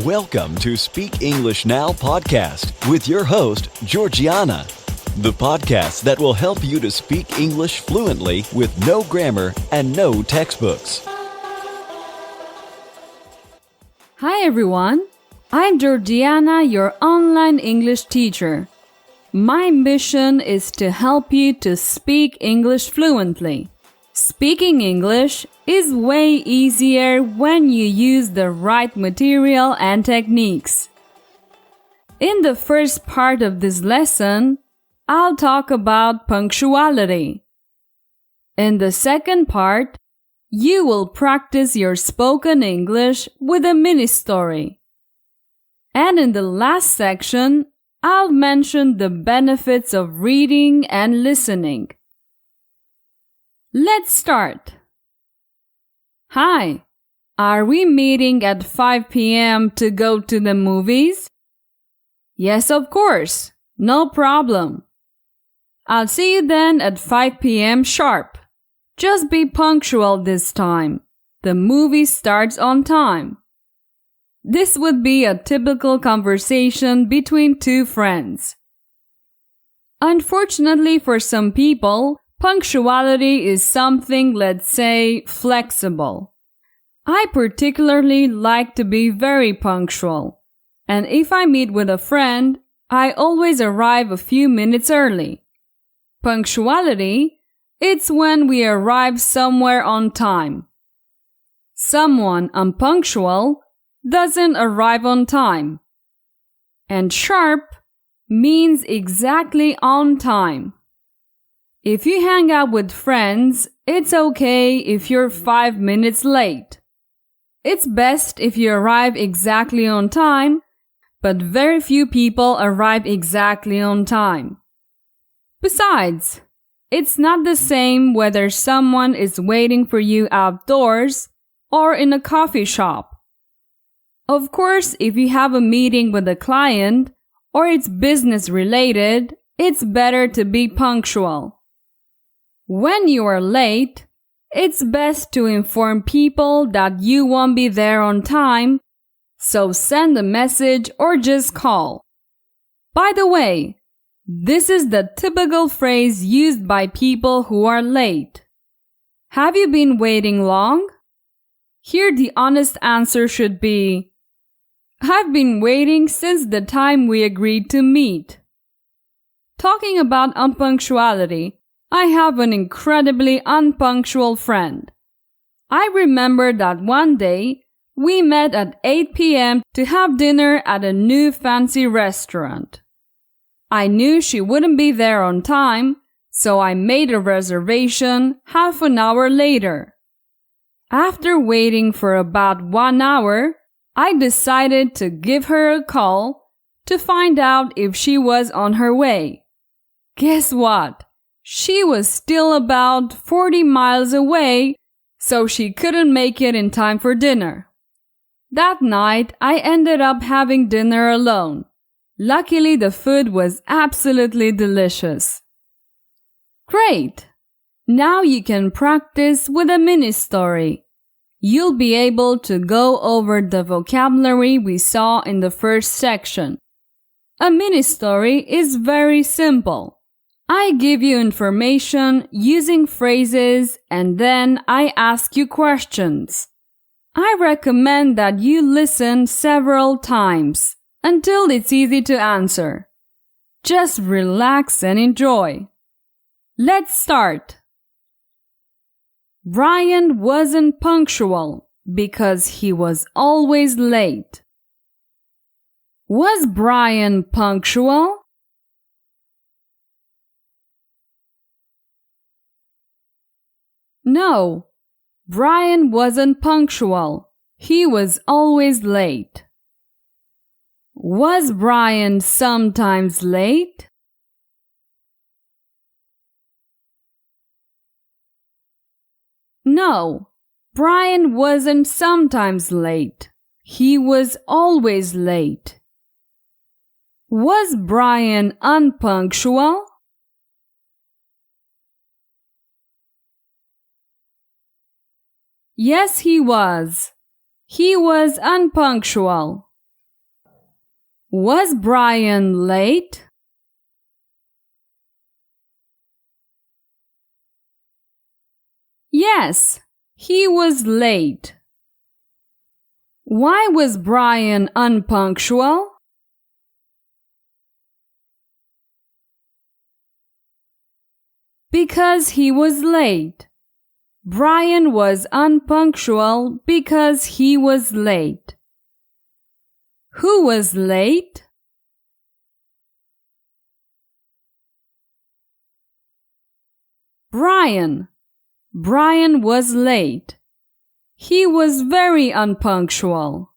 Welcome to Speak English Now podcast with your host, Georgiana, the podcast that will help you to speak English fluently with no grammar and no textbooks. Hi everyone, I'm Georgiana, your online English teacher. My mission is to help you to speak English fluently. Speaking English is way easier when you use the right material and techniques. In the first part of this lesson, I'll talk about punctuality. In the second part, you will practice your spoken English with a mini story. And in the last section, I'll mention the benefits of reading and listening. Let's start. Hi, are we meeting at 5 p.m. to go to the movies? Yes, of course. No problem. I'll see you then at 5 p.m. sharp. Just be punctual this time. The movie starts on time. This would be a typical conversation between two friends. Unfortunately for some people, punctuality is something, let's say, flexible. I particularly like to be very punctual, and if I meet with a friend, I always arrive a few minutes early. Punctuality, it's when we arrive somewhere on time. Someone unpunctual doesn't arrive on time. And sharp means exactly on time. If you hang out with friends, it's okay if you're 5 minutes late. It's best if you arrive exactly on time, but very few people arrive exactly on time. Besides, it's not the same whether someone is waiting for you outdoors or in a coffee shop. Of course, if you have a meeting with a client or it's business related, it's better to be punctual. When you are late, it's best to inform people that you won't be there on time, so send a message or just call. By the way, this is the typical phrase used by people who are late. Have you been waiting long? Here the honest answer should be, I've been waiting since the time we agreed to meet. Talking about unpunctuality, I have an incredibly unpunctual friend. I remember that one day, we met at 8 p.m. to have dinner at a new fancy restaurant. I knew she wouldn't be there on time, so I made a reservation half an hour later. After waiting for about 1 hour, I decided to give her a call to find out if she was on her way. Guess what? She was still about 40 miles away, so she couldn't make it in time for dinner. That night, I ended up having dinner alone. Luckily, the food was absolutely delicious. Great! Now you can practice with a mini story. You'll be able to go over the vocabulary we saw in the first section. A mini story is very simple. I give you information using phrases and then I ask you questions. I recommend that you listen several times until it's easy to answer. Just relax and enjoy. Let's start. Brian wasn't punctual because he was always late. Was Brian punctual? No, Brian wasn't punctual. He was always late. Was Brian sometimes late? No, Brian wasn't sometimes late. He was always late. Was Brian unpunctual? Yes, he was. He was unpunctual. Was Brian late? Yes, he was late. Why was Brian unpunctual? Because he was late. Brian was unpunctual because he was late. Who was late? Brian. Brian was late. He was very unpunctual.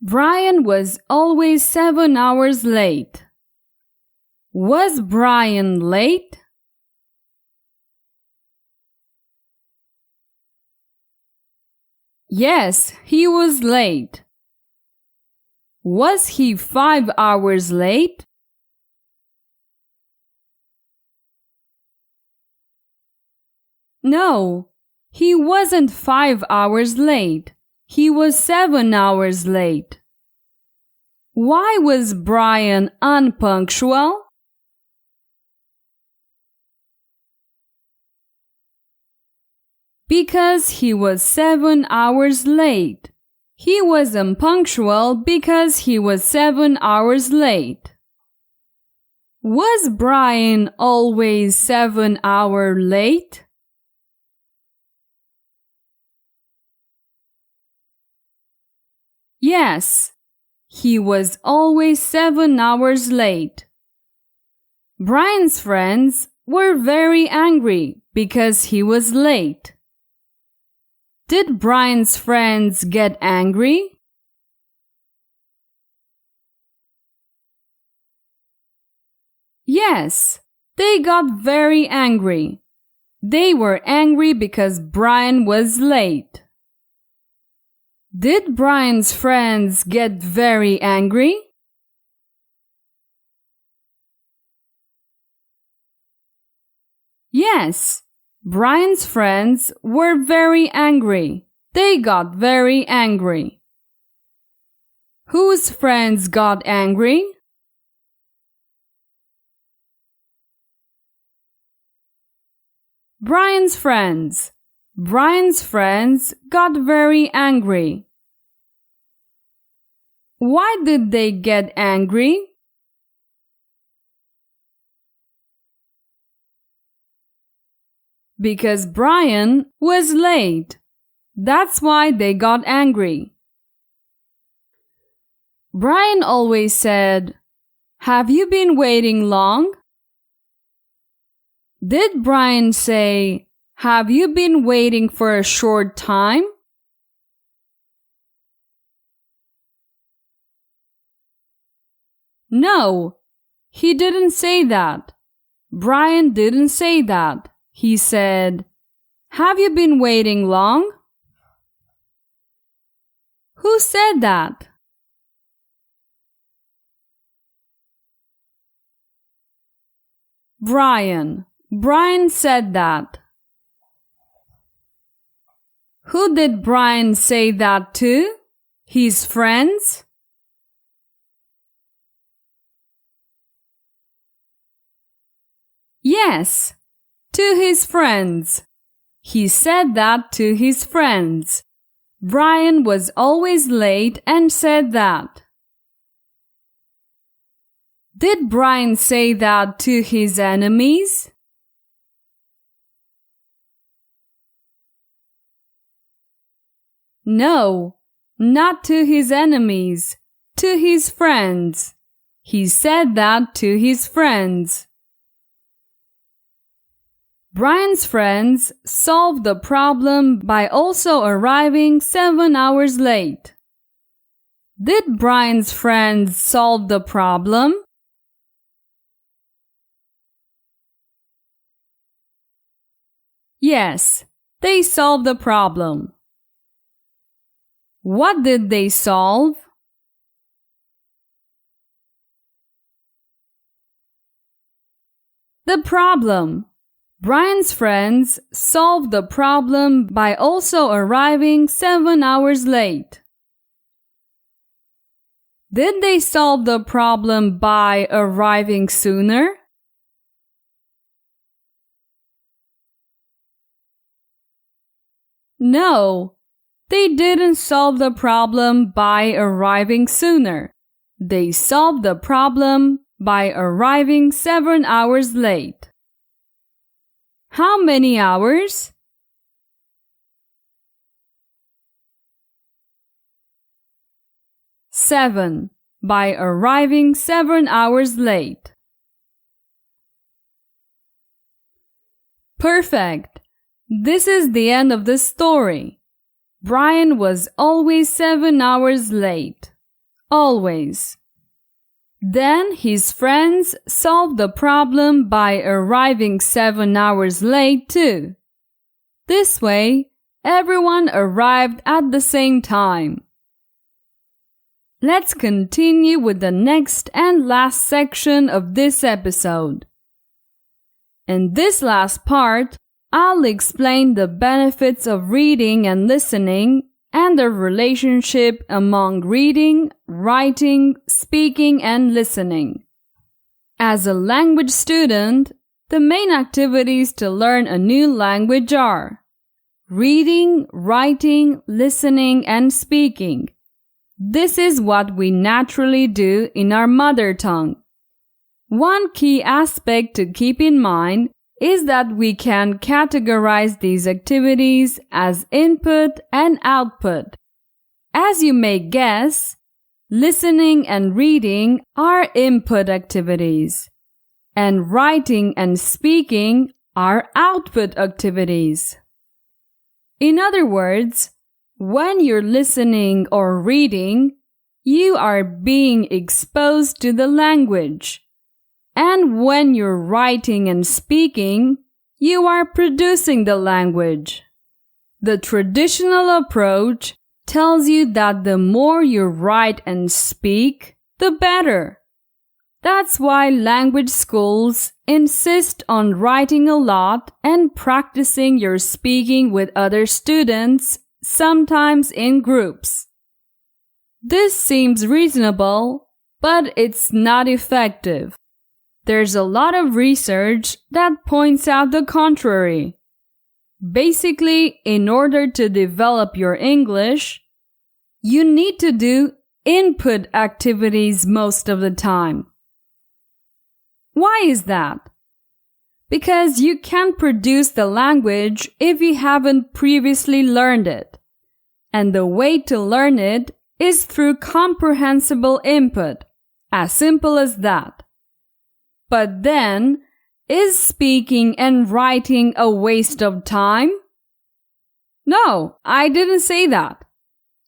Brian was always 7 hours late. Was Brian late? Yes, he was late. Was he 5 hours late? No, he wasn't 5 hours late. He was 7 hours late. Why was Brian unpunctual? Because he was 7 hours late. He was unpunctual because he was 7 hours late. Was Brian always 7 hours late? Yes, he was always 7 hours late. Brian's friends were very angry because he was late. Did Brian's friends get angry? Yes, they got very angry. They were angry because Brian was late. Did Brian's friends get very angry? Yes, Brian's friends were very angry. They got very angry. Whose friends got angry? Brian's friends. Brian's friends got very angry. Why did they get angry? Because Brian was late. That's why they got angry. Brian always said, "Have you been waiting long?" Did Brian say, "Have you been waiting for a short time?" No, he didn't say that. Brian didn't say that. He said, "Have you been waiting long?" Who said that? Brian. Brian said that. Who did Brian say that to? His friends? Yes, to his friends. He said that to his friends. Brian was always late and said that. Did Brian say that to his enemies? No, not to his enemies, to his friends. He said that to his friends. Brian's friends solved the problem by also arriving 7 hours late. Did Brian's friends solve the problem? Yes, they solved the problem. What did they solve? The problem. Brian's friends solved the problem by also arriving 7 hours late. Did they solve the problem by arriving sooner? No, they didn't solve the problem by arriving sooner. They solved the problem by arriving 7 hours late. How many hours? 7, by arriving 7 hours late. Perfect. This is the end of the story. Brian was always 7 hours late. Always. Then his friends solved the problem by arriving 7 hours late too. This way, everyone arrived at the same time. Let's continue with the next and last section of this episode. In this last part, I'll explain the benefits of reading and listening and the relationship among reading, writing, speaking, and listening. As a language student, the main activities to learn a new language are reading, writing, listening, and speaking. This is what we naturally do in our mother tongue. One key aspect to keep in mind is that we can categorize these activities as input and output. As you may guess, listening and reading are input activities, and writing and speaking are output activities. In other words, when you're listening or reading, you are being exposed to the language. And when you're writing and speaking, you are producing the language. The traditional approach tells you that the more you write and speak, the better. That's why language schools insist on writing a lot and practicing your speaking with other students, sometimes in groups. This seems reasonable, but it's not effective. There's a lot of research that points out the contrary. Basically, in order to develop your English, you need to do input activities most of the time. Why is that? Because you can't produce the language if you haven't previously learned it. And the way to learn it is through comprehensible input. As simple as that. But then, is speaking and writing a waste of time? No, I didn't say that.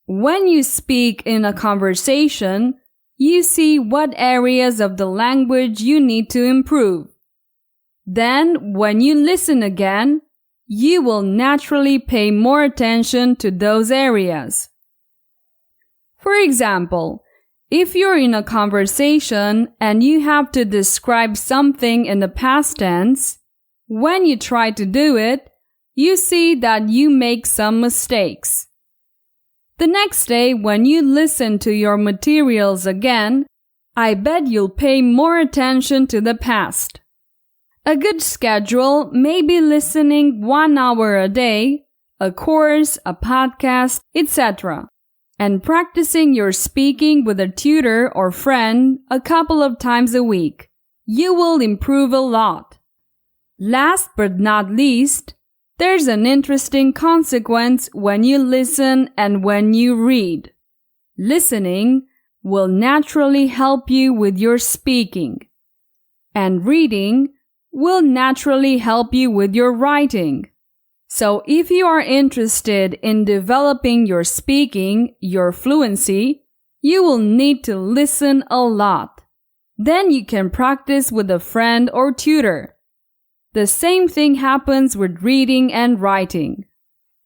When you speak in a conversation, you see what areas of the language you need to improve. Then, when you listen again, you will naturally pay more attention to those areas. For example, if you're in a conversation and you have to describe something in the past tense, when you try to do it, you see that you make some mistakes. The next day, when you listen to your materials again, I bet you'll pay more attention to the past. A good schedule may be listening 1 hour a day, a course, a podcast, etc., and practicing your speaking with a tutor or friend a couple of times a week. You will improve a lot. Last but not least, there's an interesting consequence when you listen and when you read. Listening will naturally help you with your speaking, and reading will naturally help you with your writing. So if you are interested in developing your speaking, your fluency, you will need to listen a lot. Then you can practice with a friend or tutor. The same thing happens with reading and writing.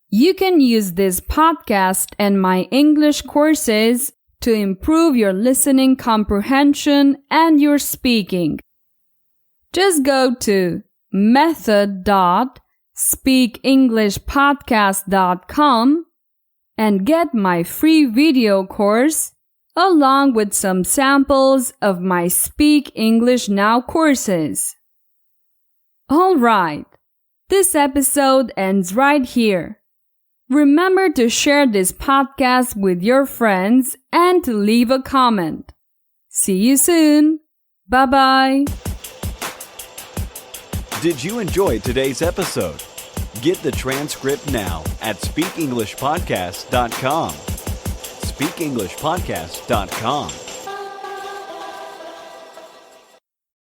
You can use this podcast and my English courses to improve your listening comprehension and your speaking. Just go to method.speakenglishpodcast.com and get my free video course along with some samples of my Speak English Now courses. Alright, this episode ends right here. Remember to share this podcast with your friends and to leave a comment. See you soon. Bye-bye. Did you enjoy today's episode? Get the transcript now at speakenglishpodcast.com. speakenglishpodcast.com